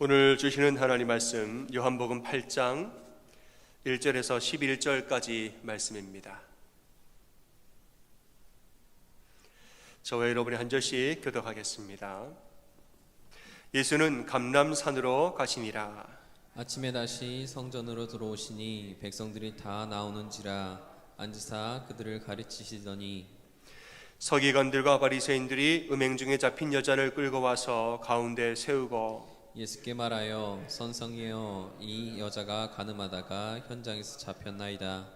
오늘 주시는 하나님 말씀 요한복음 8장 1절에서 11절까지 말씀입니다. 저와 여러분이 한 절씩 교독하겠습니다. 예수는 감람산으로 가시니라. 아침에 다시 성전으로 들어오시니 백성들이 다 나오는지라 앉으사 그들을 가르치시더니 서기관들과 바리새인들이 음행 중에 잡힌 여자를 끌고 와서 가운데 세우고 예수께 말하여 선생이여 이 여자가 간음하다가 현장에서 잡혔나이다.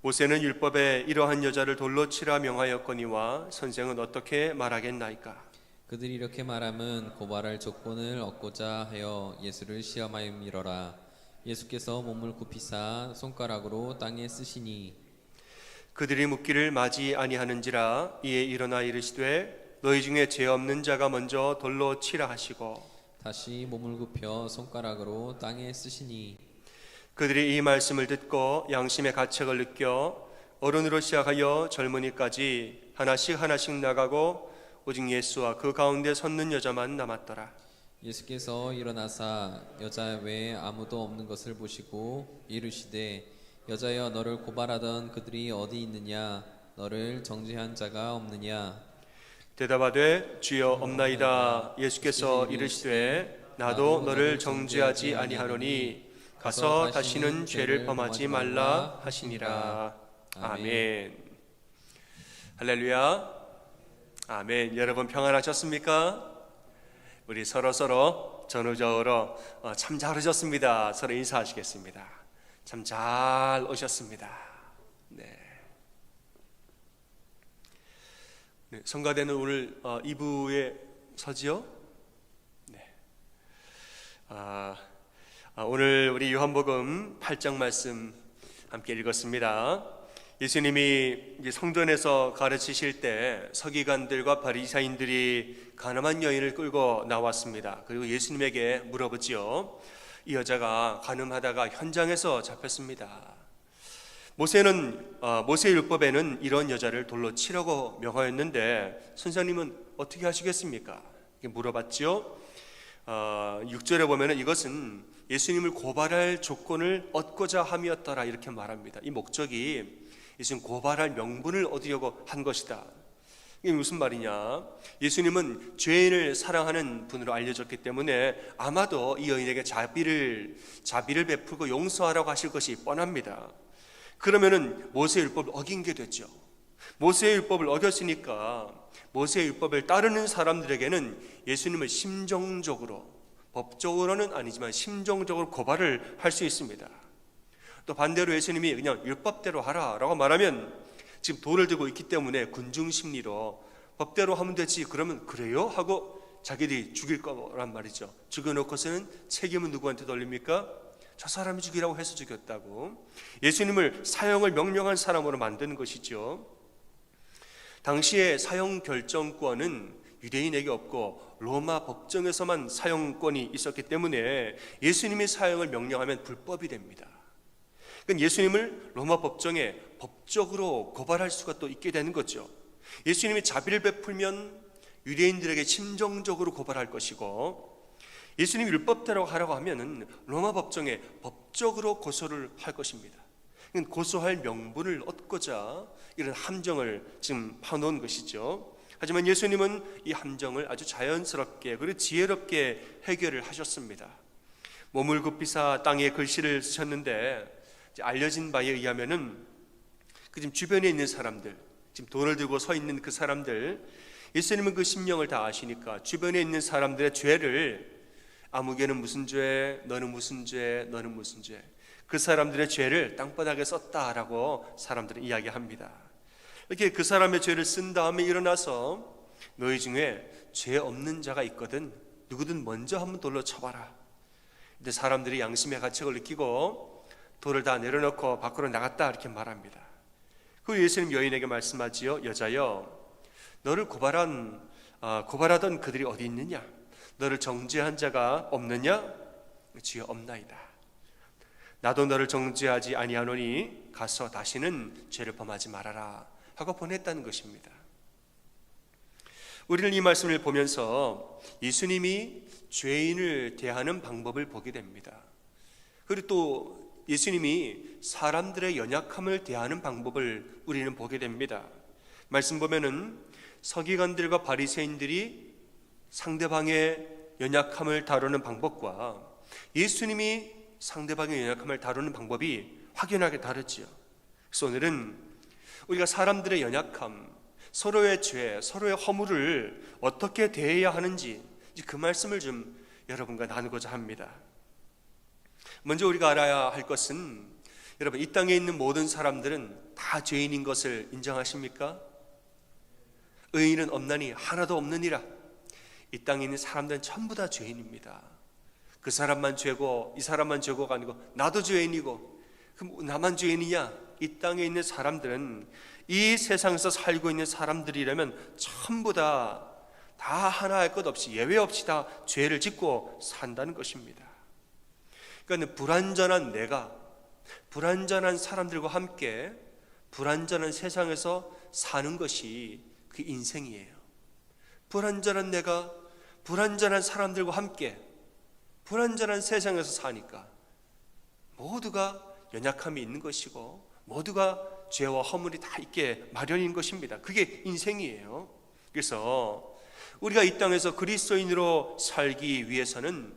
모세는 율법에 이러한 여자를 돌로 치라 명하였거니와 선생은 어떻게 말하겠나이까? 그들이 이렇게 말함은 고발할 조건을 얻고자 하여 예수를 시험하여 밀어라. 예수께서 몸을 굽히사 손가락으로 땅에 쓰시니 그들이 묻기를 마지 아니하는지라. 이에 일어나 이르시되 너희 중에 죄 없는 자가 먼저 돌로 치라 하시고 다시 몸을 굽혀 손가락으로 땅에 쓰시니 그들이 이 말씀을 듣고 양심의 가책을 느껴 어른으로 시작하여 젊은이까지 하나씩 나가고 오직 예수와 그 가운데 섰는 여자만 남았더라. 예수께서 일어나사 여자 외에 아무도 없는 것을 보시고 이르시되 여자여 너를 고발하던 그들이 어디 있느냐? 너를 정죄한 자가 없느냐? 대답하되 주여 없나이다. 예수께서 이르시되 나도 너를 정죄하지 아니하노니 가서 다시는 죄를 범하지 말라 하시니라. 아멘. 할렐루야. 아멘. 여러분 평안하셨습니까? 우리 서로 전우적으로 참 잘 오셨습니다. 서로 인사하시겠습니다. 참 잘 오셨습니다. 네. 성가대는 오늘 2부에 서지요? 네. 오늘 우리 요한복음 8장 말씀 함께 읽었습니다. 예수님이 이제 성전에서 가르치실 때 서기관들과 바리새인들이 가늠한 여인을 끌고 나왔습니다. 그리고 예수님에게 물어보지요. 이 여자가 가늠하다가 현장에서 잡혔습니다. 모세 율법에는 이런 여자를 돌로 치라고 명하였는데 선생님은 어떻게 하시겠습니까? 이렇게 물어봤죠. 6절에 보면은 이것은 예수님을 고발할 조건을 얻고자 함이었더라 이렇게 말합니다. 이 목적이 예수님 고발할 명분을 얻으려고 한 것이다. 이게 무슨 말이냐? 예수님은 죄인을 사랑하는 분으로 알려졌기 때문에 아마도 이 여인에게 자비를 베풀고 용서하라고 하실 것이 뻔합니다. 그러면은 모세의 율법을 어긴 게 됐죠. 모세의 율법을 어겼으니까 모세의 율법을 따르는 사람들에게는 예수님을 심정적으로, 법적으로는 아니지만 심정적으로 고발을 할 수 있습니다. 또 반대로 예수님이 그냥 율법대로 하라라고 말하면 지금 돌을 들고 있기 때문에 군중심리로 법대로 하면 되지 그러면 그래요? 하고 자기들이 죽일 거란 말이죠. 죽여놓고서는 책임은 누구한테 돌립니까? 저 사람이 죽이라고 해서 죽였다고 예수님을 사형을 명령한 사람으로 만드는 것이죠. 당시에 사형 결정권은 유대인에게 없고 로마 법정에서만 사형권이 있었기 때문에 예수님이 사형을 명령하면 불법이 됩니다. 그러니까 예수님을 로마 법정에 법적으로 고발할 수가 또 있게 되는 거죠. 예수님이 자비를 베풀면 유대인들에게 심정적으로 고발할 것이고 예수님이 율법대로 하라고 하면은 로마 법정에 법적으로 고소를 할 것입니다. 고소할 명분을 얻고자 이런 함정을 지금 파놓은 것이죠. 하지만 예수님은 이 함정을 아주 자연스럽게 그리고 지혜롭게 해결을 하셨습니다. 몸을 굽히사 땅에 글씨를 쓰셨는데 알려진 바에 의하면은 그 지금 주변에 있는 사람들, 지금 돌을 들고 서 있는 그 사람들, 예수님은 그 심령을 다 아시니까 주변에 있는 사람들의 죄를 아무개는 무슨 죄, 너는 무슨 죄, 너는 무슨 죄, 그 사람들의 죄를 땅바닥에 썼다라고 사람들은 이야기합니다. 이렇게 그 사람의 죄를 쓴 다음에 일어나서 너희 중에 죄 없는 자가 있거든 누구든 먼저 한번 돌로 쳐봐라. 근데 사람들이 양심의 가책을 느끼고 돌을 다 내려놓고 밖으로 나갔다 이렇게 말합니다. 그 예수님 여인에게 말씀하지요. 여자여 너를 고발하던 그들이 어디 있느냐? 너를 정죄한 자가 없느냐? 주여 없나이다. 나도 너를 정죄하지 아니하노니 가서 다시는 죄를 범하지 말아라 하고 보냈다는 것입니다. 우리는 이 말씀을 보면서 예수님이 죄인을 대하는 방법을 보게 됩니다. 그리고 또 예수님이 사람들의 연약함을 대하는 방법을 우리는 보게 됩니다. 말씀 보면은 서기관들과 바리새인들이 상대방의 연약함을 다루는 방법과 예수님이 상대방의 연약함을 다루는 방법이 확연하게 다르지요. 그래서 오늘은 우리가 사람들의 연약함, 서로의 죄, 서로의 허물을 어떻게 대해야 하는지 그 말씀을 좀 여러분과 나누고자 합니다. 먼저 우리가 알아야 할 것은, 여러분, 이 땅에 있는 모든 사람들은 다 죄인인 것을 인정하십니까? 의인은 없나니 하나도 없느니라. 이 땅에 있는 사람들은 전부 다 죄인입니다. 그 사람만 죄고 이 사람만 죄고가 아니고 나도 죄인이고, 그럼 나만 죄인이냐? 이 땅에 있는 사람들은, 이 세상에서 살고 있는 사람들이라면 전부 다 하나 할 것 없이, 예외 없이 다 죄를 짓고 산다는 것입니다. 그러니까 불완전한 내가, 불완전한 사람들과 함께 불완전한 세상에서 사는 것이 그 인생이에요. 불완전한 내가 불완전한 사람들과 함께 불완전한 세상에서 사니까 모두가 연약함이 있는 것이고 모두가 죄와 허물이 다 있게 마련인 것입니다. 그게 인생이에요. 그래서 우리가 이 땅에서 그리스도인으로 살기 위해서는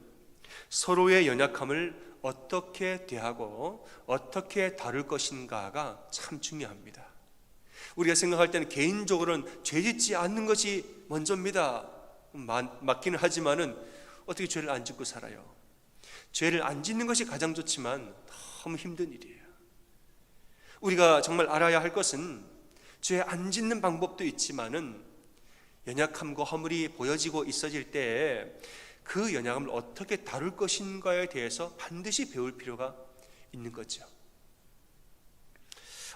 서로의 연약함을 어떻게 대하고 어떻게 다룰 것인가가 참 중요합니다. 우리가 생각할 때는 개인적으로는 죄 짓지 않는 것이 먼저입니다. 맞기는 하지만은 어떻게 죄를 안 짓고 살아요? 죄를 안 짓는 것이 가장 좋지만 너무 힘든 일이에요. 우리가 정말 알아야 할 것은 죄 안 짓는 방법도 있지만은 연약함과 허물이 보여지고 있어질 때 그 연약함을 어떻게 다룰 것인가에 대해서 반드시 배울 필요가 있는 거죠.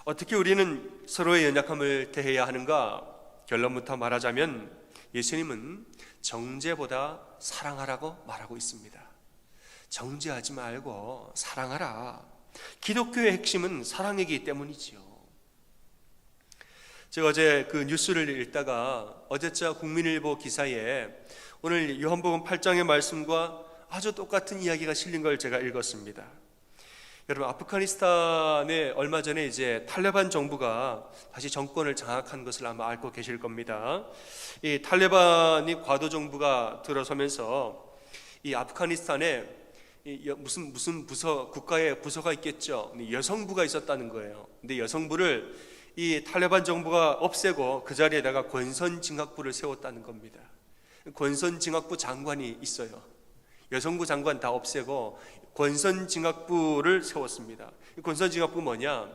어떻게 우리는 서로의 연약함을 대해야 하는가? 결론부터 말하자면 예수님은 정죄보다 사랑하라고 말하고 있습니다. 정죄하지 말고 사랑하라. 기독교의 핵심은 사랑이기 때문이지요. 제가 어제 그 뉴스를 읽다가 어제자 국민일보 기사에 오늘 요한복음 8장의 말씀과 아주 똑같은 이야기가 실린 걸 제가 읽었습니다. 여러분, 아프가니스탄에 얼마 전에 이제 탈레반 정부가 다시 정권을 장악한 것을 아마 알고 계실 겁니다. 이 탈레반이 과도 정부가 들어서면서 이 아프가니스탄에 무슨 부서, 국가의 부서가 있겠죠. 여성부가 있었다는 거예요. 근데 여성부를 이 탈레반 정부가 없애고 그 자리에다가 권선징악부를 세웠다는 겁니다. 권선징악부 장관이 있어요. 여성부 장관 다 없애고 권선징악부를 세웠습니다. 권선징악부 뭐냐?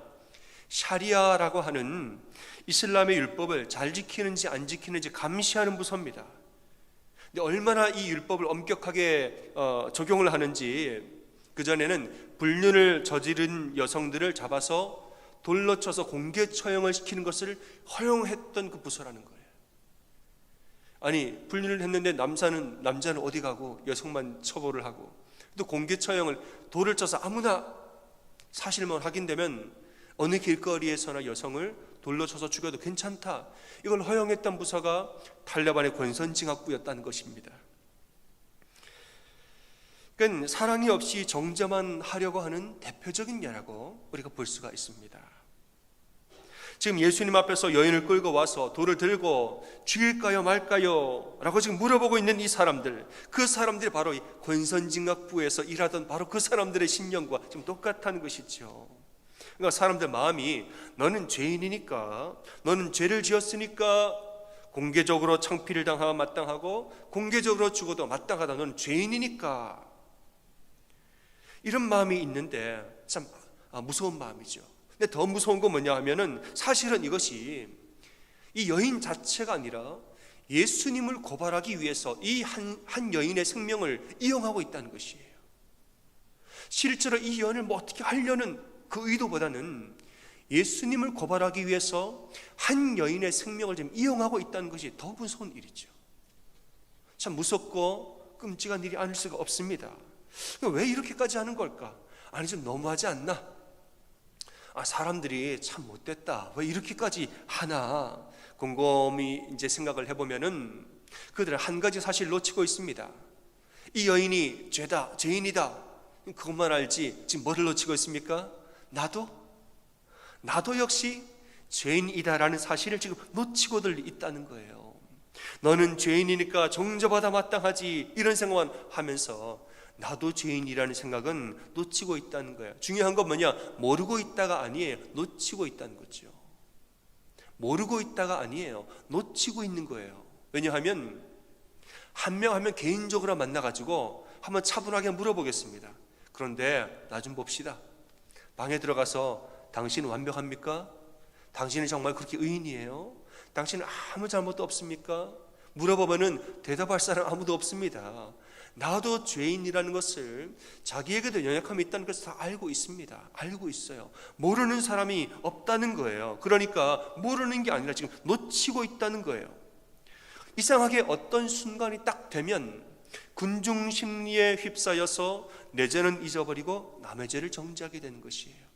샤리아라고 하는 이슬람의 율법을 잘 지키는지 안 지키는지 감시하는 부서입니다. 근데 얼마나 이 율법을 엄격하게 적용을 하는지, 그전에는 불륜을 저지른 여성들을 잡아서 돌로 쳐서 공개 처형을 시키는 것을 허용했던 그 부서라는 거예요. 아니, 불륜을 했는데 남자는 어디 가고 여성만 처벌을 하고, 또 공개 처형을 돌을 쳐서 아무나 사실만 확인되면 어느 길거리에서나 여성을 돌로 쳐서 죽여도 괜찮다, 이걸 허용했던 부서가 탈레반의 권선징악부였다는 것입니다. 그러니까 사랑이 없이 정죄만 하려고 하는 대표적인 예라고 우리가 볼 수가 있습니다. 지금 예수님 앞에서 여인을 끌고 와서 돌을 들고 죽일까요 말까요 라고 지금 물어보고 있는 이 사람들, 그 사람들이 바로 이 권선징악부에서 일하던 바로 그 사람들의 심령과 지금 똑같다는 것이죠. 그러니까 사람들 마음이, 너는 죄인이니까, 너는 죄를 지었으니까 공개적으로 창피를 당하고 마땅하고 공개적으로 죽어도 마땅하다, 너는 죄인이니까, 이런 마음이 있는데 참 무서운 마음이죠. 근데 더 무서운 건 뭐냐 하면은, 사실은 이것이 이 여인 자체가 아니라 예수님을 고발하기 위해서 이 한 여인의 생명을 이용하고 있다는 것이에요. 실제로 이 여인을 뭐 어떻게 하려는 그 의도보다는 예수님을 고발하기 위해서 한 여인의 생명을 지금 이용하고 있다는 것이 더 무서운 일이죠. 참 무섭고 끔찍한 일이 아닐 수가 없습니다. 왜 이렇게까지 하는 걸까? 아니, 좀 너무하지 않나? 사람들이 참 못됐다, 왜 이렇게까지 하나? 곰곰이 이제 생각을 해보면은 그들은 한 가지 사실을 놓치고 있습니다. 이 여인이 죄다, 죄인이다, 그것만 알지 지금 뭐를 놓치고 있습니까? 나도 역시 죄인이다라는 사실을 지금 놓치고들 있다는 거예요. 너는 죄인이니까 정죄받아 마땅하지, 이런 생각만 하면서 나도 죄인이라는 생각은 놓치고 있다는 거예요. 중요한 건 뭐냐? 모르고 있다가 아니에요. 놓치고 있다는 거죠. 모르고 있다가 아니에요. 놓치고 있는 거예요. 왜냐하면 한 명 한 명 개인적으로 만나가지고 한번 차분하게 물어보겠습니다. 그런데 나 좀 봅시다. 방에 들어가서 당신은 완벽합니까? 당신은 정말 그렇게 의인이에요? 당신은 아무 잘못도 없습니까? 물어보면은 대답할 사람 아무도 없습니다. 나도 죄인이라는 것을, 자기에게도 연약함이 있다는 것을 다 알고 있습니다. 알고 있어요. 모르는 사람이 없다는 거예요. 그러니까 모르는 게 아니라 지금 놓치고 있다는 거예요. 이상하게 어떤 순간이 딱 되면 군중심리에 휩싸여서 내 죄는 잊어버리고 남의 죄를 정죄하게 되는 것이에요.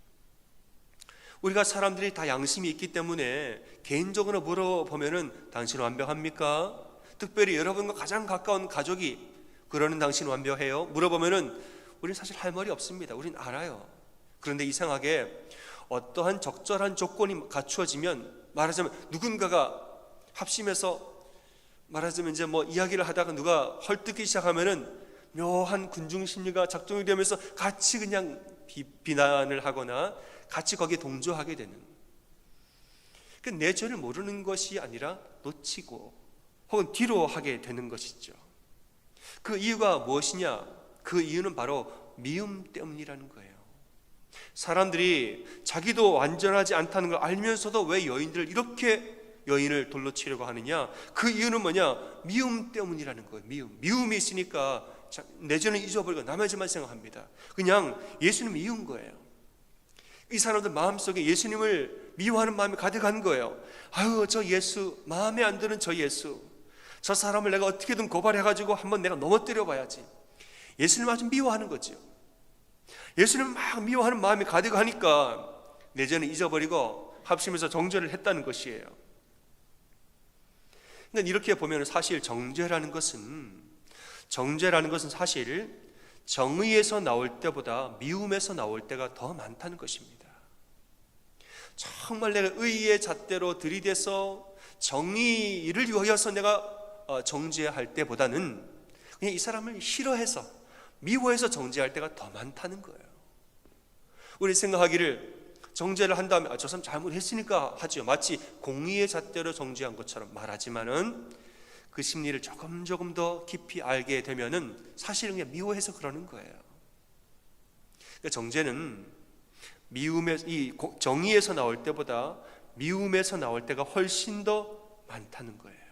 우리가 사람들이 다 양심이 있기 때문에 개인적으로 물어보면은 당신 완벽합니까? 특별히 여러분과 가장 가까운 가족이 그러는 당신 완벽해요? 물어보면은 우리는 사실 할 말이 없습니다. 우리는 알아요. 그런데 이상하게 어떠한 적절한 조건이 갖추어지면, 말하자면 누군가가 합심해서 말하자면 이제 뭐 이야기를 하다가 누가 헐뜯기 시작하면은 묘한 군중 심리가 작동이 되면서 같이 그냥 비난을 하거나 같이 거기에 동조하게 되는, 내 죄를 모르는 것이 아니라 놓치고 혹은 뒤로 하게 되는 것이죠. 그 이유가 무엇이냐? 그 이유는 바로 미움 때문이라는 거예요. 사람들이 자기도 완전하지 않다는 걸 알면서도 왜 여인들을 이렇게 여인을 돌로 치려고 하느냐? 그 이유는 뭐냐? 미움 때문이라는 거예요. 미움이 있으니까 내 죄는 잊어버리고 남의 죄만 생각합니다. 그냥 예수님 미운 거예요. 이 사람들 마음속에 예수님을 미워하는 마음이 가득한 거예요. 아유, 저 예수, 마음에 안 드는 저 예수, 저 사람을 내가 어떻게든 고발해가지고 한번 내가 넘어뜨려 봐야지. 예수님 아주 미워하는 거죠. 예수님 막 미워하는 마음이 가득하니까 내 죄는 잊어버리고 합심해서 정죄를 했다는 것이에요. 근데 이렇게 보면 사실 정죄라는 것은 사실 정의에서 나올 때보다 미움에서 나올 때가 더 많다는 것입니다. 정말 내가 의의 잣대로 들이대서 정의를 위하여서 내가 정죄할 때보다는 그냥 이 사람을 싫어해서 미워해서 정죄할 때가 더 많다는 거예요. 우리 생각하기를 정죄를 한 다음에 저 사람 잘못했으니까 하죠. 마치 공의의 잣대로 정죄한 것처럼 말하지만은 그 심리를 조금 더 깊이 알게 되면은 사실은 그냥 미워해서 그러는 거예요. 그러니까 정죄는 이 정의에서 나올 때보다 미움에서 나올 때가 훨씬 더 많다는 거예요.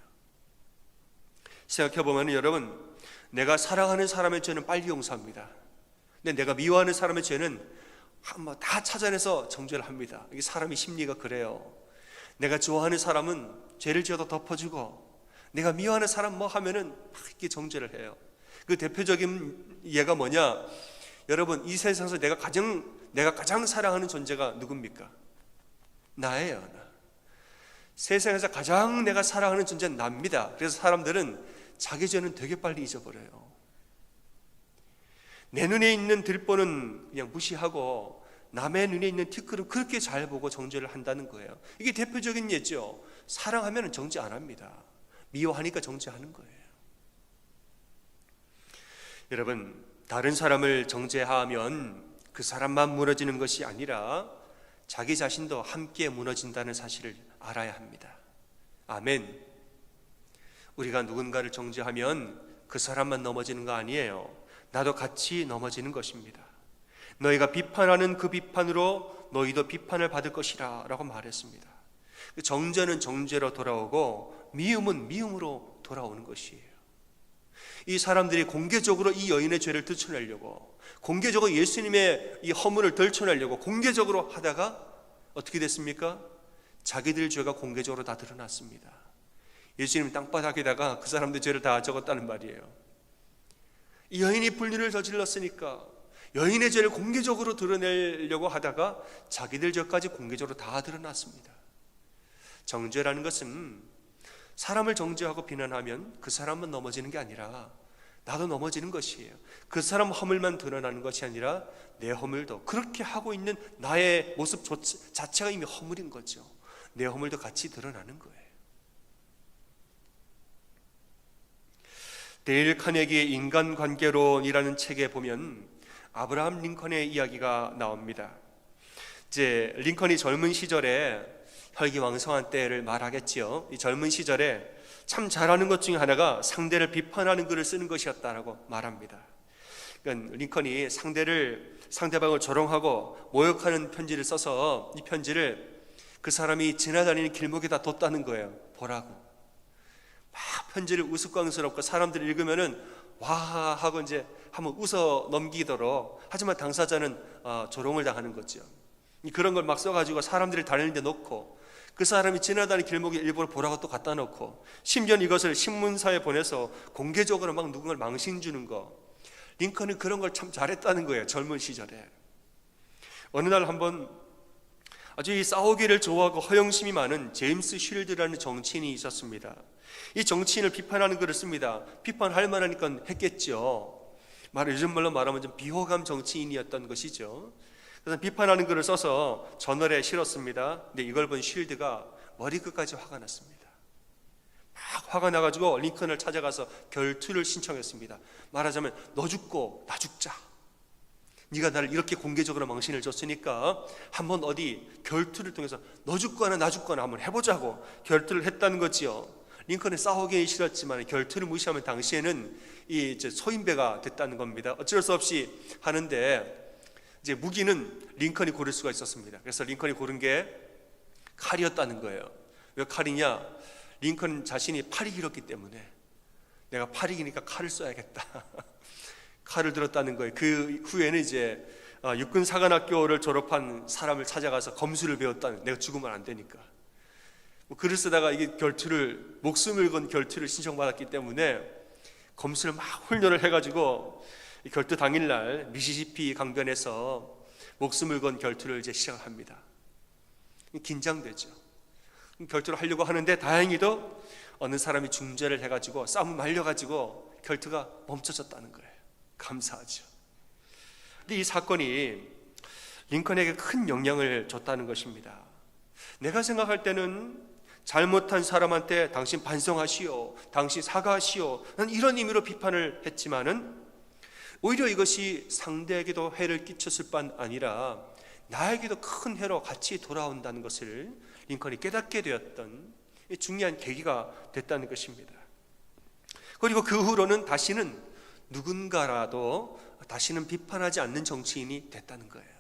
생각해 보면 여러분, 내가 사랑하는 사람의 죄는 빨리 용서합니다. 근데 내가 미워하는 사람의 죄는 한번 다 찾아내서 정죄를 합니다. 이게 사람의 심리가 그래요. 내가 좋아하는 사람은 죄를 지어도 덮어주고, 내가 미워하는 사람 뭐 하면은 막 이렇게 정죄를 해요. 그 대표적인 예가 뭐냐? 여러분, 이 세상에서 내가 가장 사랑하는 존재가 누굽니까? 나예요. 나. 세상에서 가장 내가 사랑하는 존재는 나입니다. 그래서 사람들은 자기 죄는 되게 빨리 잊어버려요. 내 눈에 있는 들보는 그냥 무시하고 남의 눈에 있는 티끌은 그렇게 잘 보고 정죄를 한다는 거예요. 이게 대표적인 예죠. 사랑하면 정죄 안 합니다. 미워하니까 정죄하는 거예요. 여러분, 다른 사람을 정죄하면 그 사람만 무너지는 것이 아니라 자기 자신도 함께 무너진다는 사실을 알아야 합니다. 아멘. 우리가 누군가를 정죄하면 그 사람만 넘어지는 거 아니에요. 나도 같이 넘어지는 것입니다. 너희가 비판하는 그 비판으로 너희도 비판을 받을 것이라 라고 말했습니다. 정죄는 정죄로 돌아오고 미움은 미움으로 돌아오는 것이에요. 이 사람들이 공개적으로 이 여인의 죄를 들춰내려고, 공개적으로 예수님의 이 허물을 들춰내려고 공개적으로 하다가 어떻게 됐습니까? 자기들 죄가 공개적으로 다 드러났습니다. 예수님 땅바닥에다가 그 사람들 죄를 다 적었다는 말이에요. 이 여인이 불륜을 저질렀으니까 여인의 죄를 공개적으로 드러내려고 하다가 자기들 죄까지 공개적으로 다 드러났습니다. 정죄라는 것은 사람을 정죄하고 비난하면 그 사람만 넘어지는 게 아니라 나도 넘어지는 것이에요. 그 사람 허물만 드러나는 것이 아니라 내 허물도, 그렇게 하고 있는 나의 모습 자체가 이미 허물인 거죠. 내 허물도 같이 드러나는 거예요. 데일 카네기의 인간관계론이라는 책에 보면 아브라함 링컨의 이야기가 나옵니다. 이제 링컨이 젊은 시절에 혈기왕성한 때를 말하겠지요. 이 젊은 시절에 참 잘하는 것 중에 하나가 상대를 비판하는 글을 쓰는 것이었다라고 말합니다. 그러니까 링컨이 상대방을 조롱하고 모욕하는 편지를 써서 이 편지를 그 사람이 지나다니는 길목에다 뒀다는 거예요. 보라고. 막 편지를 우스꽝스럽고 사람들이 읽으면은 와 하고 이제 한번 웃어 넘기도록, 하지만 당사자는 조롱을 당하는 거죠. 그런 걸 막 써가지고 사람들이 다니는 데 놓고, 그 사람이 지나다니는 길목에 일부러 보라고 또 갖다 놓고, 심지어 이것을 신문사에 보내서 공개적으로 막 누군가를 망신 주는 거. 링컨은 그런 걸 참 잘했다는 거예요. 젊은 시절에. 어느 날 한번 아주 이 싸우기를 좋아하고 허영심이 많은 제임스 쉴드라는 정치인이 있었습니다. 이 정치인을 비판하는 글을 씁니다. 비판할 만하니까 했겠죠. 요즘 말로 말하면 좀 비호감 정치인이었던 것이죠. 그래서 비판하는 글을 써서 저널에 실었습니다. 근데 이걸 본 쉴드가 머리끝까지 화가 났습니다. 막 화가 나가지고 링컨을 찾아가서 결투를 신청했습니다. 말하자면 너 죽고 나 죽자. 네가 나를 이렇게 공개적으로 망신을 줬으니까 한번 어디 결투를 통해서 너 죽거나 나 죽거나 한번 해보자고 결투를 했다는 거지요. 링컨은 싸우기 싫었지만 결투를 무시하면 당시에는 이제 소인배가 됐다는 겁니다. 어쩔 수 없이 하는데, 이제 무기는 링컨이 고를 수가 있었습니다. 그래서 링컨이 고른 게 칼이었다는 거예요. 왜 칼이냐? 링컨 자신이 팔이 길었기 때문에 내가 팔이 기니까 칼을 써야겠다. 칼을 들었다는 거예요. 그 후에는 이제 육군 사관학교를 졸업한 사람을 찾아가서 검수를 배웠다는, 내가 죽으면 안 되니까. 글을 쓰다가 이게 목숨을 건 결투를 신청받았기 때문에 검수를 막 훈련을 해가지고 결투 당일날 미시시피 강변에서 목숨을 건 결투를 이제 시작합니다. 긴장되죠. 결투를 하려고 하는데 다행히도 어느 사람이 중재를 해가지고 싸움을 말려가지고 결투가 멈춰졌다는 거예요. 감사하죠. 근데 이 사건이 링컨에게 큰 영향을 줬다는 것입니다. 내가 생각할 때는 잘못한 사람한테 당신 반성하시오, 당신 사과하시오, 난 이런 의미로 비판을 했지만은 오히려 이것이 상대에게도 해를 끼쳤을 뿐 아니라 나에게도 큰 해로 같이 돌아온다는 것을 링컨이 깨닫게 되었던 중요한 계기가 됐다는 것입니다. 그리고 그 후로는 다시는 누군가라도 다시는 비판하지 않는 정치인이 됐다는 거예요.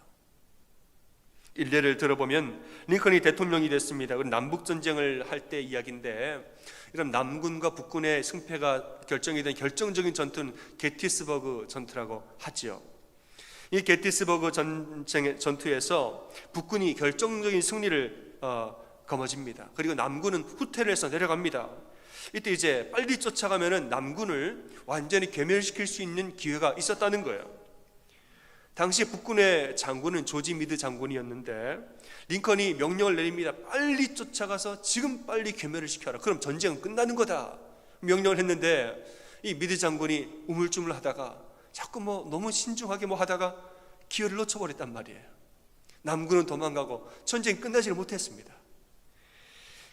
일례를 들어보면 링컨이 대통령이 됐습니다. 남북전쟁을 할 때 이야기인데, 이런 남군과 북군의 승패가 결정이 된 결정적인 전투는 게티스버그 전투라고 하지요. 이 게티스버그 전투에서 북군이 결정적인 승리를 거머쥡니다. 그리고 남군은 후퇴를 해서 내려갑니다. 이때 이제 빨리 쫓아가면은 남군을 완전히 괴멸시킬 수 있는 기회가 있었다는 거예요. 당시 북군의 장군은 조지 미드 장군이었는데 링컨이 명령을 내립니다. 빨리 쫓아가서 지금 빨리 괴멸을 시켜라. 그럼 전쟁은 끝나는 거다. 명령을 했는데 이 미드 장군이 우물쭈물하다가 자꾸 너무 신중하게 하다가 기회를 놓쳐버렸단 말이에요. 남군은 도망가고 전쟁이 끝나지를 못했습니다.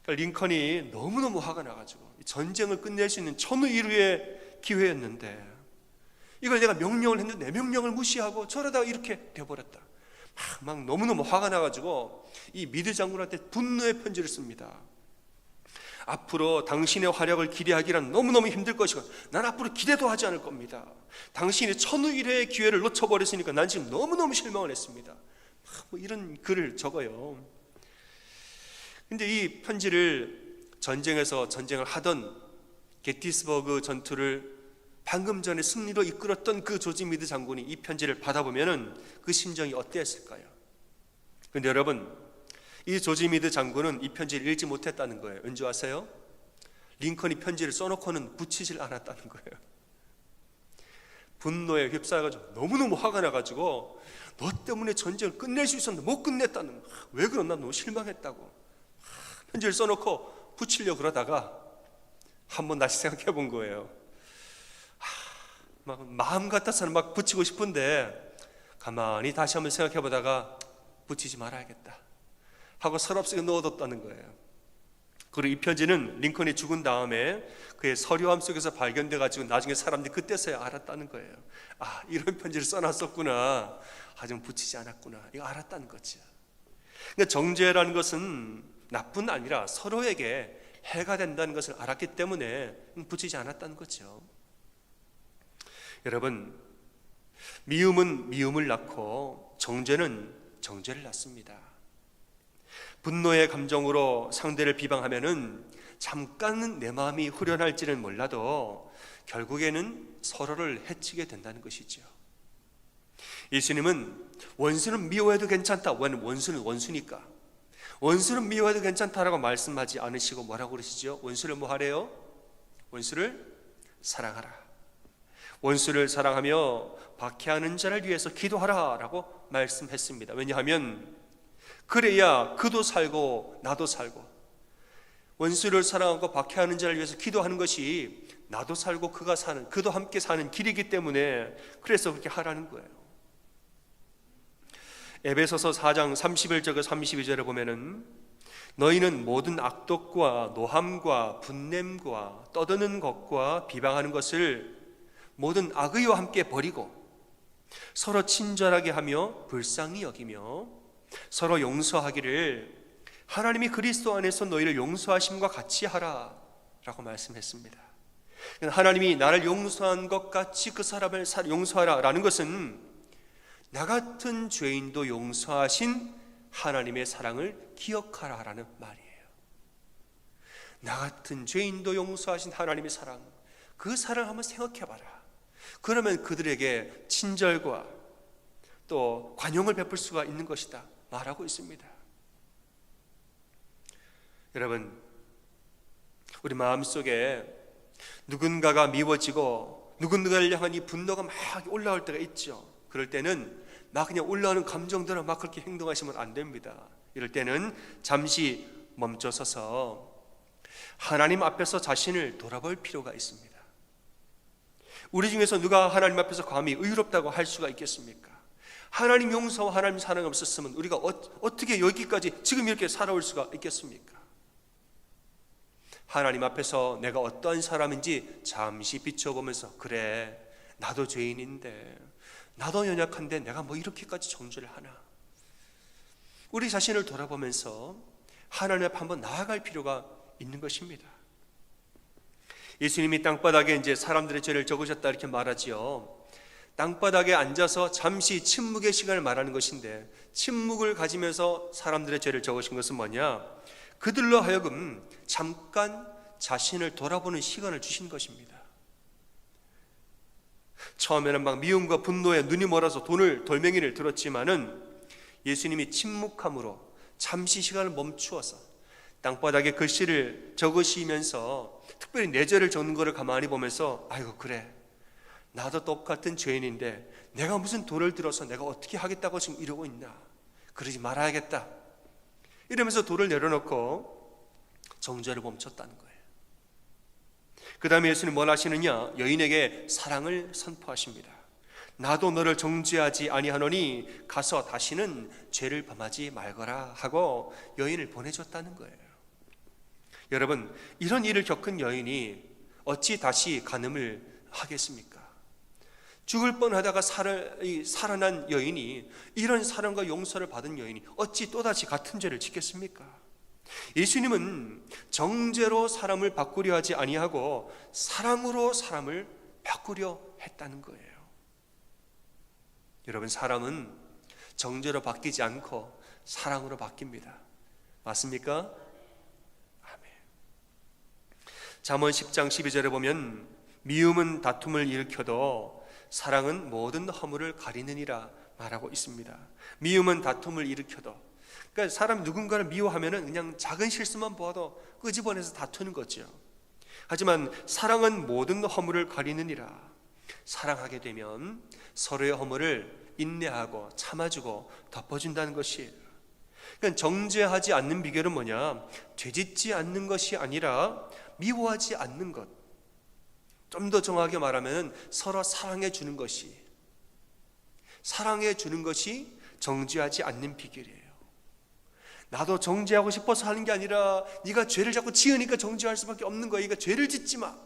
그러니까 링컨이 너무너무 화가 나가지고 전쟁을 끝낼 수 있는 천우일우의 기회였는데 이걸 내가 명령을 했는데 내 명령을 무시하고 저러다가 이렇게 되어버렸다. 막 너무너무 화가 나가지고 이 미드 장군한테 분노의 편지를 씁니다. 앞으로 당신의 활약을 기대하기란 너무너무 힘들 것이고 난 앞으로 기대도 하지 않을 겁니다. 당신이 천우일회의 기회를 놓쳐버렸으니까 난 지금 너무너무 실망을 했습니다. 이런 글을 적어요. 근데 이 편지를 전쟁을 하던 게티스버그 전투를 방금 전에 승리로 이끌었던 그 조지 미드 장군이 이 편지를 받아보면은 그 심정이 어땠을까요? 근데 여러분, 이 조지 미드 장군은 이 편지를 읽지 못했다는 거예요. 왠지 아세요? 링컨이 편지를 써놓고는 붙이질 않았다는 거예요. 분노에 휩싸여가지고 너무너무 화가 나가지고 너 때문에 전쟁을 끝낼 수 있었는데 못 끝냈다는 거예요. 왜 그럼 난 너무 실망했다고 편지를 써놓고 붙이려고 그러다가 한번 다시 생각해 본 거예요. 막 마음 같아서는 막 붙이고 싶은데 가만히 다시 한번 생각해 보다가 붙이지 말아야겠다 하고 서랍속에 넣어뒀다는 거예요. 그리고 이 편지는 링컨이 죽은 다음에 그의 서류함 속에서 발견돼 가지고 나중에 사람들이 그때서야 알았다는 거예요. 아, 이런 편지를 써놨었구나. 하지만 붙이지 않았구나. 이거 알았다는 거죠. 그러니까 정죄라는 것은 나뿐 아니라 서로에게 해가 된다는 것을 알았기 때문에 붙이지 않았다는 거죠. 여러분, 미움은 미움을 낳고 정죄는 정죄를 낳습니다. 분노의 감정으로 상대를 비방하면은 잠깐은 내 마음이 후련할지는 몰라도 결국에는 서로를 해치게 된다는 것이죠. 예수님은 원수는 미워해도 괜찮다. 원수는 원수니까. 원수는 미워해도 괜찮다라고 말씀하지 않으시고 뭐라고 그러시죠? 원수를 뭐 하래요? 원수를 사랑하라. 원수를 사랑하며 박해하는 자를 위해서 기도하라 라고 말씀했습니다. 왜냐하면 그래야 그도 살고 나도 살고, 원수를 사랑하고 박해하는 자를 위해서 기도하는 것이 나도 살고 그가 사는, 그도 함께 사는 길이기 때문에 그래서 그렇게 하라는 거예요. 에베소서 4장 31절과 32절에 보면은 너희는 모든 악독과 노함과 분냄과 떠드는 것과 비방하는 것을 모든 악의와 함께 버리고 서로 친절하게 하며 불쌍히 여기며 서로 용서하기를 하나님이 그리스도 안에서 너희를 용서하심과 같이 하라 라고 말씀했습니다. 하나님이 나를 용서한 것 같이 그 사람을 용서하라 라는 것은 나 같은 죄인도 용서하신 하나님의 사랑을 기억하라 라는 말이에요. 나 같은 죄인도 용서하신 하나님의 사랑, 그 사랑을 한번 생각해 봐라. 그러면 그들에게 친절과 또 관용을 베풀 수가 있는 것이다 말하고 있습니다. 여러분, 우리 마음속에 누군가가 미워지고 누군가를 향한 이 분노가 막 올라올 때가 있죠. 그럴 때는 막 그냥 올라오는 감정대로 막 그렇게 행동하시면 안 됩니다. 이럴 때는 잠시 멈춰서서 하나님 앞에서 자신을 돌아볼 필요가 있습니다. 우리 중에서 누가 하나님 앞에서 감히 의롭다고 할 수가 있겠습니까? 하나님 용서와 하나님 사랑이 없었으면 우리가 어떻게 여기까지 지금 이렇게 살아올 수가 있겠습니까? 하나님 앞에서 내가 어떠한 사람인지 잠시 비춰보면서, 그래, 나도 죄인인데, 나도 연약한데 내가 뭐 이렇게까지 정죄를 하나? 우리 자신을 돌아보면서 하나님 앞에 한번 나아갈 필요가 있는 것입니다. 예수님이 땅바닥에 이제 사람들의 죄를 적으셨다 이렇게 말하지요. 땅바닥에 앉아서 잠시 침묵의 시간을 말하는 것인데, 침묵을 가지면서 사람들의 죄를 적으신 것은 뭐냐? 그들로 하여금 잠깐 자신을 돌아보는 시간을 주신 것입니다. 처음에는 막 미움과 분노에 눈이 멀어서 돌멩이를 들었지만은 예수님이 침묵함으로 잠시 시간을 멈추어서 땅바닥에 글씨를 적으시면서 특별히 내 죄를 적는 것을 가만히 보면서, 아이고 그래, 나도 똑같은 죄인인데 내가 무슨 돌을 들어서 내가 어떻게 하겠다고 지금 이러고 있나? 그러지 말아야겠다. 이러면서 돌을 내려놓고 정죄를 멈췄다는 거예요. 그 다음에 예수님 뭘 하시느냐? 여인에게 사랑을 선포하십니다. 나도 너를 정죄하지 아니하노니 가서 다시는 죄를 범하지 말거라 하고 여인을 보내줬다는 거예요. 여러분, 이런 일을 겪은 여인이 어찌 다시 간음을 하겠습니까? 죽을 뻔하다가 살아난 여인이, 이런 사랑과 용서를 받은 여인이 어찌 또다시 같은 죄를 짓겠습니까? 예수님은 정죄로 사람을 바꾸려 하지 아니하고 사랑으로 사람을 바꾸려 했다는 거예요. 여러분, 사람은 정죄로 바뀌지 않고 사랑으로 바뀝니다. 맞습니까? 아멘. 잠언 10장 12절에 보면 미움은 다툼을 일으켜도 사랑은 모든 허물을 가리느니라 말하고 있습니다. 미움은 다툼을 일으켜도, 그러니까 사람 누군가를 미워하면은 그냥 작은 실수만 보아도 끄집어내서 다투는 거죠. 하지만 사랑은 모든 허물을 가리느니라. 사랑하게 되면 서로의 허물을 인내하고 참아주고 덮어준다는 것이에요. 그러니까 정죄하지 않는 비결은 뭐냐? 되짓지 않는 것이 아니라 미워하지 않는 것. 좀 더 정확하게 말하면 서로 사랑해 주는 것이 정죄하지 않는 비결이에요. 나도 정죄하고 싶어서 하는 게 아니라 네가 죄를 자꾸 지으니까 정죄할 수밖에 없는 거야. 그러니까 죄를 짓지 마.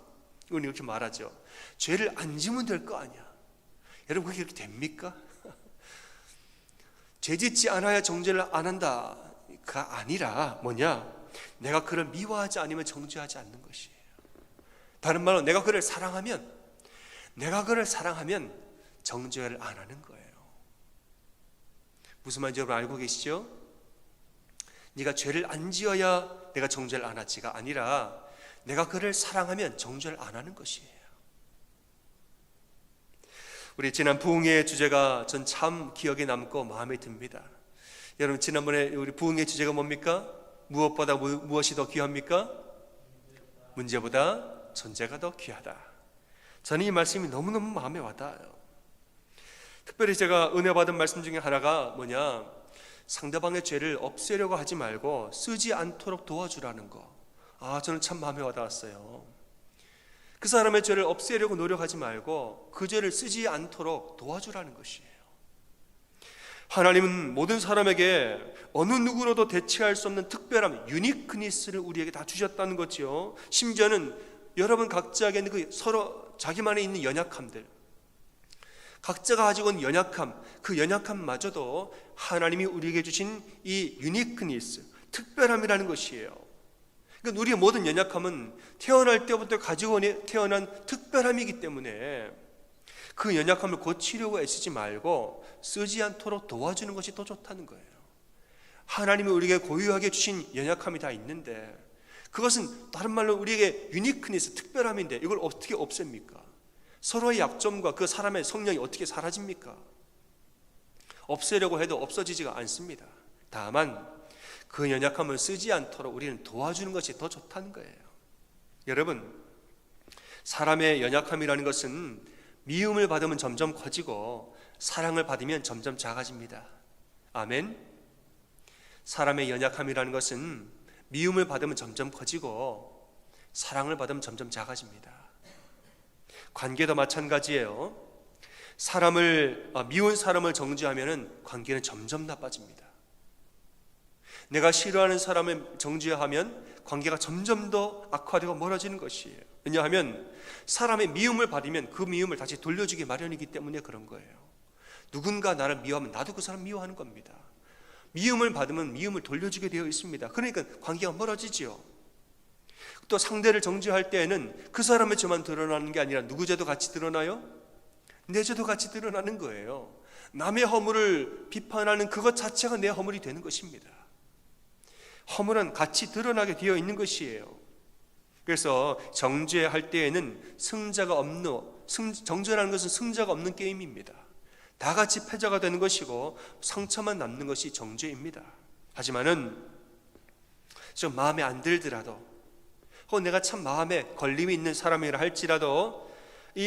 이건 이렇게 말하죠. 죄를 안 지으면 될 거 아니야. 여러분 그게 이렇게 됩니까? 죄 짓지 않아야 정죄를 안 한다가 아니라 뭐냐? 내가 그를 미워하지 않으면 정죄하지 않는 것이에요. 다른 말로 내가 그를 사랑하면 정죄를 안 하는 거예요. 무슨 말인지 여러분 알고 계시죠? 네가 죄를 안 지어야 내가 정죄를 안 하지가 아니라 내가 그를 사랑하면 정죄를 안 하는 것이에요. 우리 지난 부흥의 주제가 전 참 기억에 남고 마음에 듭니다. 여러분 지난번에 우리 부흥의 주제가 뭡니까? 무엇보다 무엇이 더 귀합니까? 문제보다 존재가 더 귀하다. 저는 이 말씀이 너무너무 마음에 와닿아요. 특별히 제가 은혜 받은 말씀 중에 하나가 뭐냐? 상대방의 죄를 없애려고 하지 말고 쓰지 않도록 도와주라는 거. 저는 참 마음에 와닿았어요. 그 사람의 죄를 없애려고 노력하지 말고 그 죄를 쓰지 않도록 도와주라는 것이에요. 하나님은 모든 사람에게 어느 누구로도 대체할 수 없는 특별함, 유니크니스를 우리에게 다 주셨다는 거죠. 심지어는 여러분 각자에게 있는 그 서로 자기만에 있는 연약함들, 각자가 가지고 있는 연약함, 그 연약함마저도 하나님이 우리에게 주신 이 유니크니스, 특별함이라는 것이에요. 그러니까 우리의 모든 연약함은 태어날 때부터 가지고 태어난 특별함이기 때문에 그 연약함을 고치려고 애쓰지 말고 쓰지 않도록 도와주는 것이 더 좋다는 거예요. 하나님이 우리에게 고유하게 주신 연약함이 다 있는데 그것은 다른 말로 우리에게 유니크니스, 특별함인데 이걸 어떻게 없앱니까? 서로의 약점과 그 사람의 성령이 어떻게 사라집니까? 없애려고 해도 없어지지가 않습니다. 다만 그 연약함을 쓰지 않도록 우리는 도와주는 것이 더 좋다는 거예요. 여러분, 사람의 연약함이라는 것은 미움을 받으면 점점 커지고 사랑을 받으면 점점 작아집니다. 아멘. 사람의 연약함이라는 것은 미움을 받으면 점점 커지고 사랑을 받으면 점점 작아집니다. 관계도 마찬가지예요. 미운 사람을 정죄하면 관계는 점점 나빠집니다. 내가 싫어하는 사람을 정죄하면 관계가 점점 더 악화되고 멀어지는 것이에요. 왜냐하면 사람의 미움을 받으면 그 미움을 다시 돌려주기 마련이기 때문에 그런 거예요. 누군가 나를 미워하면 나도 그 사람 미워하는 겁니다. 미움을 받으면 미움을 돌려주게 되어 있습니다. 그러니까 관계가 멀어지죠. 또 상대를 정죄할 때에는 그 사람의 죄만 드러나는 게 아니라 누구 죄도 같이 드러나요? 내 죄도 같이 드러나는 거예요. 남의 허물을 비판하는 그것 자체가 내 허물이 되는 것입니다. 허물은 같이 드러나게 되어 있는 것이에요. 그래서 정죄할 때에는 정죄라는 것은 승자가 없는 게임입니다. 다 같이 패자가 되는 것이고 상처만 남는 것이 정죄입니다. 하지만은 좀 마음에 안 들더라도 혹은 내가 참 마음에 걸림이 있는 사람이라 할지라도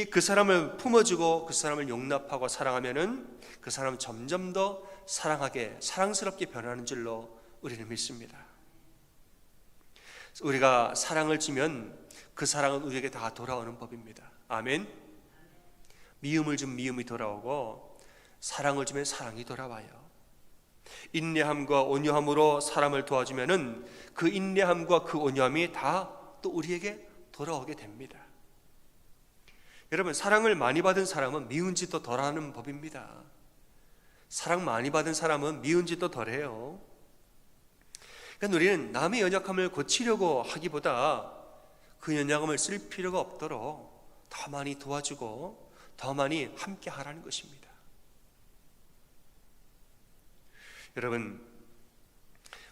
그 사람을 품어주고 그 사람을 용납하고 사랑하면은 그 사람은 점점 더 사랑스럽게 변하는 줄로 우리는 믿습니다. 우리가 사랑을 주면 그 사랑은 우리에게 다 돌아오는 법입니다. 아멘. 미움을 주면 미움이 돌아오고 사랑을 주면 사랑이 돌아와요. 인내함과 온유함으로 사람을 도와주면은 그 인내함과 그 온유함이 다 또 우리에게 돌아오게 됩니다. 여러분, 사랑을 많이 받은 사람은 미운 짓도 덜하는 법입니다. 사랑 많이 받은 사람은 미운 짓도 덜해요. 그러니까 우리는 남의 연약함을 고치려고 하기보다 그 연약함을 쓸 필요가 없도록 더 많이 도와주고 더 많이 함께 하라는 것입니다. 여러분,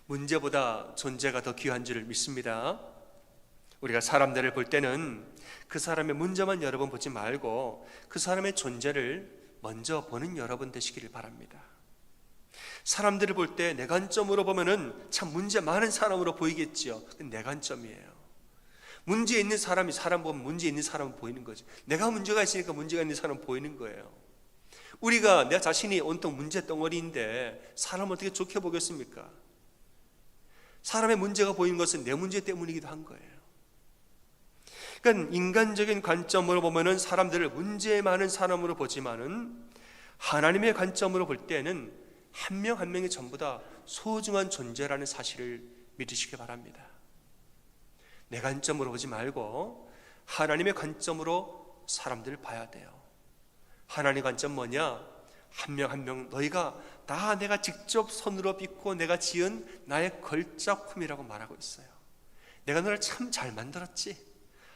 문제보다 존재가 더 귀한 줄 믿습니다. 우리가 사람들을 볼 때는 그 사람의 문제만 여러 번 보지 말고 그 사람의 존재를 먼저 보는 여러분 되시기를 바랍니다. 사람들을 볼 때 내 관점으로 보면은 참 문제 많은 사람으로 보이겠지요. 내 관점이에요. 문제 있는 사람이 사람 보면 문제 있는 사람은 보이는 거죠. 내가 문제가 있으니까 문제가 있는 사람은 보이는 거예요. 내 자신이 온통 문제 덩어리인데 사람을 어떻게 좋게 보겠습니까? 사람의 문제가 보이는 것은 내 문제 때문이기도 한 거예요. 그러니까 인간적인 관점으로 보면은 사람들을 문제 많은 사람으로 보지만은 하나님의 관점으로 볼 때는 한 명 한 명이 전부 다 소중한 존재라는 사실을 믿으시기 바랍니다. 내 관점으로 보지 말고 하나님의 관점으로 사람들을 봐야 돼요. 하나님의 관점 뭐냐? 한 명 한 명 너희가 다 내가 직접 손으로 빚고 내가 지은 나의 걸작품이라고 말하고 있어요. 내가 너를 참 잘 만들었지.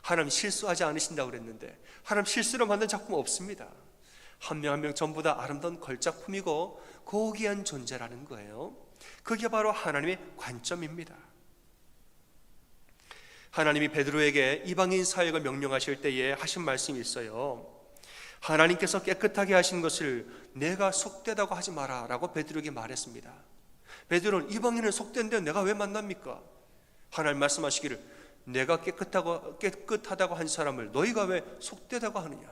하나님 실수하지 않으신다고 그랬는데 하나님 실수로 만든 작품 없습니다. 한 명 한 명 전부 다 아름다운 걸작품이고 고귀한 존재라는 거예요. 그게 바로 하나님의 관점입니다. 하나님이 베드로에게 이방인 사역을 명령하실 때에 하신 말씀이 있어요. 하나님께서 깨끗하게 하신 것을 내가 속되다고 하지 마라 라고 베드로에게 말했습니다. 베드로는 이방인은 속된데 내가 왜 만납니까? 하나님 말씀하시기를 내가 깨끗하다고 한 사람을 너희가 왜 속되다고 하느냐?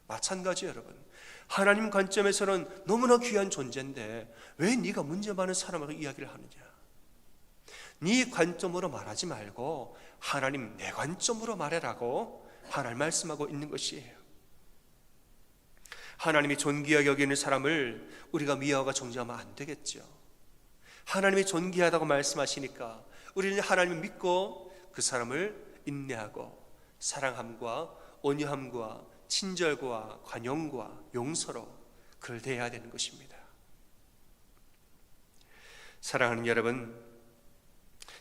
마찬가지예요, 여러분. 하나님 관점에서는 너무나 귀한 존재인데 왜 네가 문제 많은 사람하고 이야기를 하느냐? 네 관점으로 말하지 말고 하나님 내 관점으로 말해라고 하나님 말씀하고 있는 것이에요. 하나님이 존귀하게 여기는 사람을 우리가 미워하고 정죄하면 안 되겠죠. 하나님이 존귀하다고 말씀하시니까 우리는 하나님을 믿고 그 사람을 인내하고 사랑함과 온유함과 친절과 관용과 용서로 그를 대해야 되는 것입니다. 사랑하는 여러분,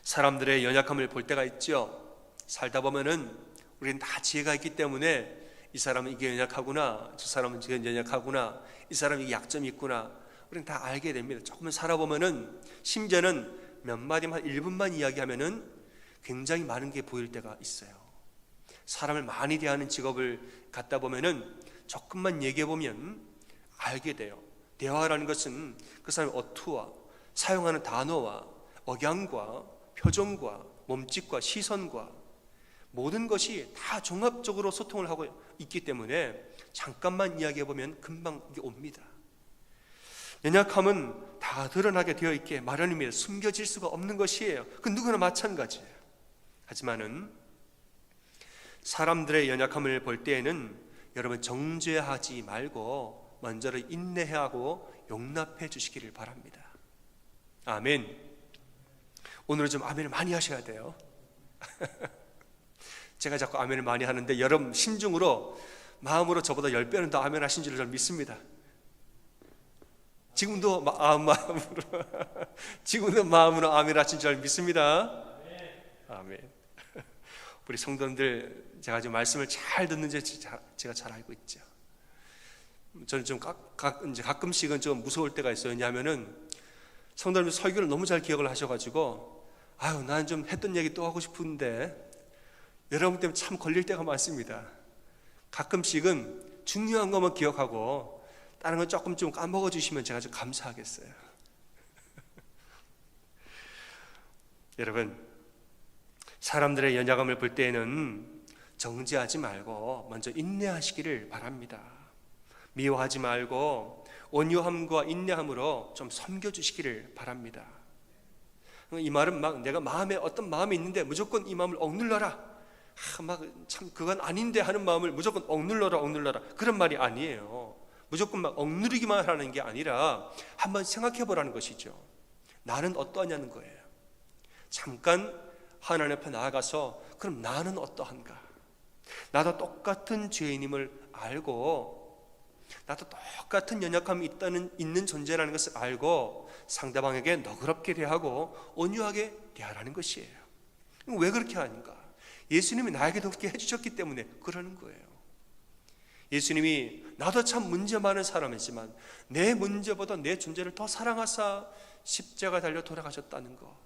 사람들의 연약함을 볼 때가 있죠. 살다 보면은 우리는 다 지혜가 있기 때문에 이 사람은 이게 연약하구나, 저 사람은 저게 연약하구나, 이 사람은 이게 약점이 있구나, 우리는 다 알게 됩니다. 조금만 살아보면은 심지어는 몇 마디만 1분만 이야기하면은 굉장히 많은 게 보일 때가 있어요. 사람을 많이 대하는 직업을 갖다 보면은 조금만 얘기해 보면 알게 돼요. 대화라는 것은 그 사람의 어투와 사용하는 단어와 억양과 표정과 몸짓과 시선과 모든 것이 다 종합적으로 소통을 하고 있기 때문에 잠깐만 이야기해 보면 금방 이게 옵니다. 연약함은 다 드러나게 되어 있기에 마련입니다. 숨겨질 수가 없는 것이에요. 그 누구나 마찬가지예요. 하지만은 사람들의 연약함을 볼 때에는 여러분 정죄하지 말고 먼저는 인내하고 용납해 주시기를 바랍니다. 아멘. 오늘은 좀 아멘을 많이 하셔야 돼요. 제가 자꾸 아멘을 많이 하는데 여러분 신중으로 마음으로 저보다 10배는 더 아멘 하신 줄을 저는 믿습니다. 지금도 마음으로 아멘 하신 줄 믿습니다. 아멘. 우리 성도님들 제가 지금 말씀을 잘 듣는지 제가 잘 알고 있죠. 저는 좀 이제 가끔씩은 좀 무서울 때가 있어요. 왜냐하면은 성도님들 설교를 너무 잘 기억을 하셔가지고 나는 좀 했던 얘기 또 하고 싶은데 여러분 때문에 참 걸릴 때가 많습니다. 가끔씩은 중요한 것만 기억하고 다른 건 조금 좀 까먹어 주시면 제가 좀 감사하겠어요. 여러분, 사람들의 연약함을 볼 때에는 정죄하지 말고 먼저 인내하시기를 바랍니다. 미워하지 말고 온유함과 인내함으로 좀 섬겨주시기를 바랍니다. 이 말은 막 내가 마음에 어떤 마음이 있는데 무조건 이 마음을 억눌러라, 참 그건 아닌데 하는 마음을 무조건 억눌러라 그런 말이 아니에요. 무조건 막 억누르기만 하는 게 아니라 한번 생각해 보라는 것이죠. 나는 어떠하냐는 거예요. 잠깐 하나님 앞에 나아가서 그럼 나는 어떠한가? 나도 똑같은 죄인임을 알고 나도 똑같은 연약함이 있는 존재라는 것을 알고 상대방에게 너그럽게 대하고 온유하게 대하라는 것이에요. 왜 그렇게 하는가? 예수님이 나에게 그렇게 해주셨기 때문에 그러는 거예요. 예수님이 나도 참 문제 많은 사람이지만 내 문제보다 내 존재를 더 사랑하사 십자가 달려 돌아가셨다는 거,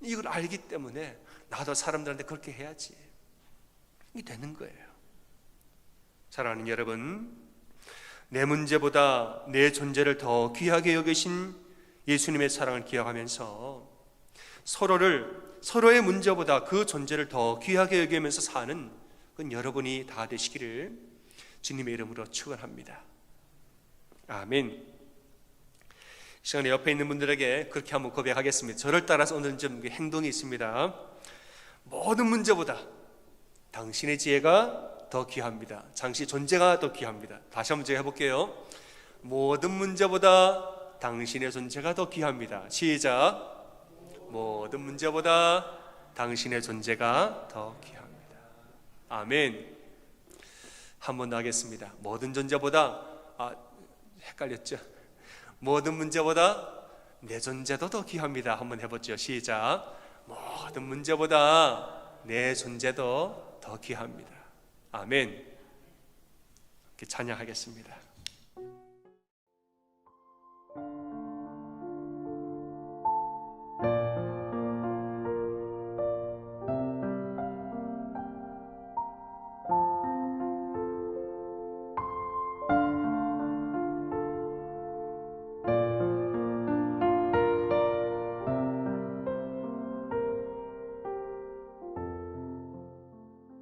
이걸 알기 때문에 나도 사람들한테 그렇게 해야지, 이게 되는 거예요. 사랑하는 여러분, 내 문제보다 내 존재를 더 귀하게 여기신 예수님의 사랑을 기억하면서 서로의 문제보다 그 존재를 더 귀하게 여기면서 사는 그건 여러분이 다 되시기를 주님의 이름으로 축원합니다. 아멘. 시간에 옆에 있는 분들에게 그렇게 한번 고백하겠습니다. 저를 따라서 오늘 좀 행동이 있습니다. 모든 문제보다 당신의 지혜가 더 귀합니다. 당신의 존재가 더 귀합니다. 다시 한번 제가 해볼게요. 모든 문제보다 당신의 존재가 더 귀합니다. 시작. 모든 문제보다 당신의 존재가 더 귀합니다. 아멘. 한 번 더 하겠습니다. 모든 존재보다 헷갈렸죠? 모든 문제보다 내 존재도 더 귀합니다. 한번 해보죠. 시작. 모든 문제보다 내 존재도 더 귀합니다. 아멘. 이렇게 찬양하겠습니다.